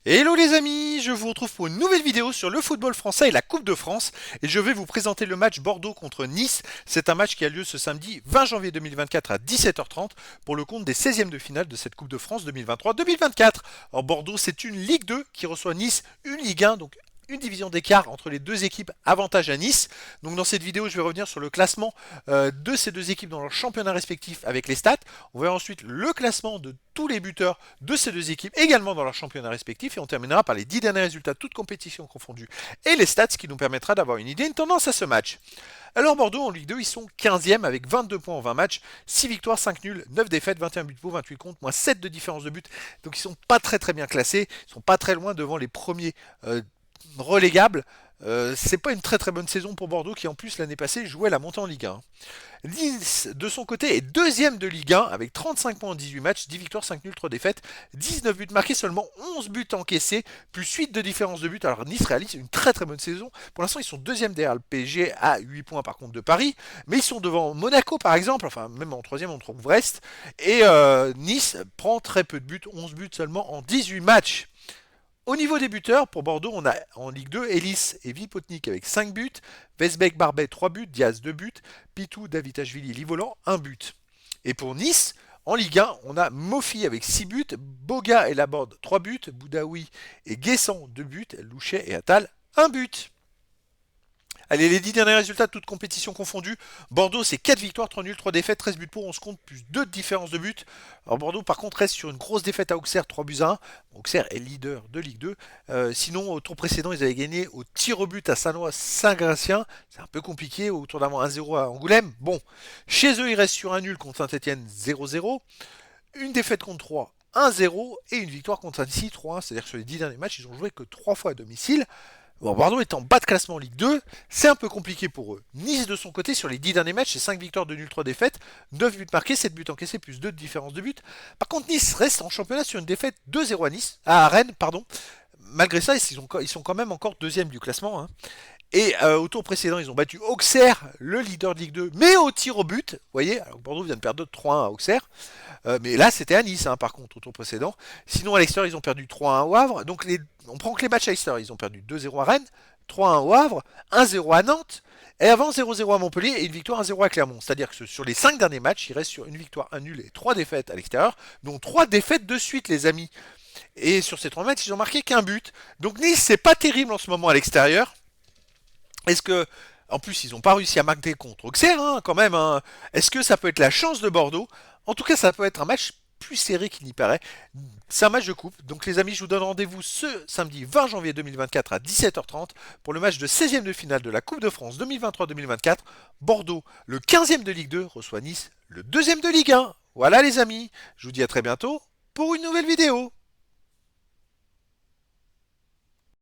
Hello les amis, je vous retrouve pour une nouvelle vidéo sur le football français et la Coupe de France et je vais vous présenter le match Bordeaux contre Nice. C'est un match qui a lieu ce samedi 20 janvier 2024 à 17h30 pour le compte des 16e de finale de cette Coupe de France 2023-2024. Alors Bordeaux, c'est une Ligue 2 qui reçoit Nice, une Ligue 1, donc une division d'écart entre les deux équipes, avantage à Nice. Donc dans cette vidéo, je vais revenir sur le classement de ces deux équipes dans leur championnat respectif avec les stats. On verra ensuite le classement de tous les buteurs de ces deux équipes également dans leur championnat respectif et on terminera par les 10 derniers résultats toutes compétitions confondues et les stats, ce qui nous permettra d'avoir une idée, une tendance à ce match. Alors Bordeaux en Ligue 2, ils sont 15e avec 22 points en 20 matchs, 6 victoires, 5 nuls, 9 défaites, 21 buts pour, 28 contre, moins 7 de différence de but. Donc ils sont pas très bien classés, ils sont pas très loin devant les premiers relégable. C'est pas une très bonne saison pour Bordeaux qui en plus l'année passée jouait la montée en Ligue 1. Nice de son côté est deuxième de Ligue 1 avec 35 points en 18 matchs, 10 victoires, 5 nuls, 3 défaites, 19 buts marqués, seulement 11 buts encaissés, plus 8 de différence de but. Alors Nice réalise une très bonne saison. Pour l'instant ils sont deuxième derrière le PSG à 8 points par contre de Paris, mais ils sont devant Monaco par exemple, enfin même en troisième on trouve Brest, et Nice prend très peu de buts, 11 buts seulement en 18 matchs. Au niveau des buteurs, pour Bordeaux, on a en Ligue 2 Elis et Vipotnik avec 5 buts, Vesbeck Barbet 3 buts, Diaz 2 buts, Pitou, Davitashvili, Livolan 1 but. Et pour Nice, en Ligue 1, on a Mofi avec 6 buts, Boga et Laborde 3 buts, Boudaoui et Guessant 2 buts, Louchet et Attal 1 but. Allez, les 10 derniers résultats, toutes compétitions confondues. Bordeaux, c'est 4 victoires, 3 nuls, 3 défaites, 13 buts pour, 11 comptes, plus 2 de différence de but. Alors Bordeaux, par contre, reste sur une grosse défaite à Auxerre, 3 buts à 1. Auxerre est leader de Ligue 2. Sinon, au tour précédent, ils avaient gagné au tir au but à Saint-Gratien. C'est un peu compliqué, au tour d'avant 1-0 à Angoulême. Bon, chez eux, ils restent sur un nul contre Saint-Etienne, 0-0. Une défaite contre 3, 1-0. Et une victoire contre Annecy, 3-1. C'est-à-dire que sur les 10 derniers matchs, ils ont joué que 3 fois à domicile. Bon, Bordeaux est en bas de classement en Ligue 2, c'est un peu compliqué pour eux. Nice de son côté, sur les 10 derniers matchs, c'est 5 victoires, 2 nuls, 3 défaites, 9 buts marqués, 7 buts encaissés, plus 2 de différence de but. Par contre, Nice reste en championnat sur une défaite 2-0 à Nice, à Rennes, pardon. Malgré ça, ils sont quand même encore deuxième du classement, hein. Et au tour précédent, ils ont battu Auxerre, le leader de Ligue 2, mais au tir au but. Vous voyez, alors Bordeaux vient de perdre 3-1 à Auxerre. Mais là, c'était à Nice, hein, par contre, au tour précédent. Sinon, à l'extérieur, ils ont perdu 3-1 au Havre. Donc, on prend que les matchs à l'extérieur. Ils ont perdu 2-0 à Rennes, 3-1 au Havre, 1-0 à Nantes, et avant 0-0 à Montpellier et une victoire 1-0 à Clermont. C'est-à-dire que sur les 5 derniers matchs, il reste sur une victoire, un nul et 3 défaites à l'extérieur. Donc 3 défaites de suite, les amis. Et sur ces 3 matchs, ils ont marqué qu'un but. Donc Nice, c'est pas terrible en ce moment à l'extérieur. Est-ce que, en plus, ils n'ont pas réussi à marquer contre Auxerre, hein, quand même, hein. Est-ce que ça peut être la chance de Bordeaux? En tout cas, ça peut être un match plus serré qu'il n'y paraît. C'est un match de coupe. Donc, les amis, je vous donne rendez-vous ce samedi 20 janvier 2024 à 17h30 pour le match de 16e de finale de la Coupe de France 2023-2024. Bordeaux, le 15e de Ligue 2, reçoit Nice, le 2e de Ligue 1. Voilà, les amis. Je vous dis à très bientôt pour une nouvelle vidéo.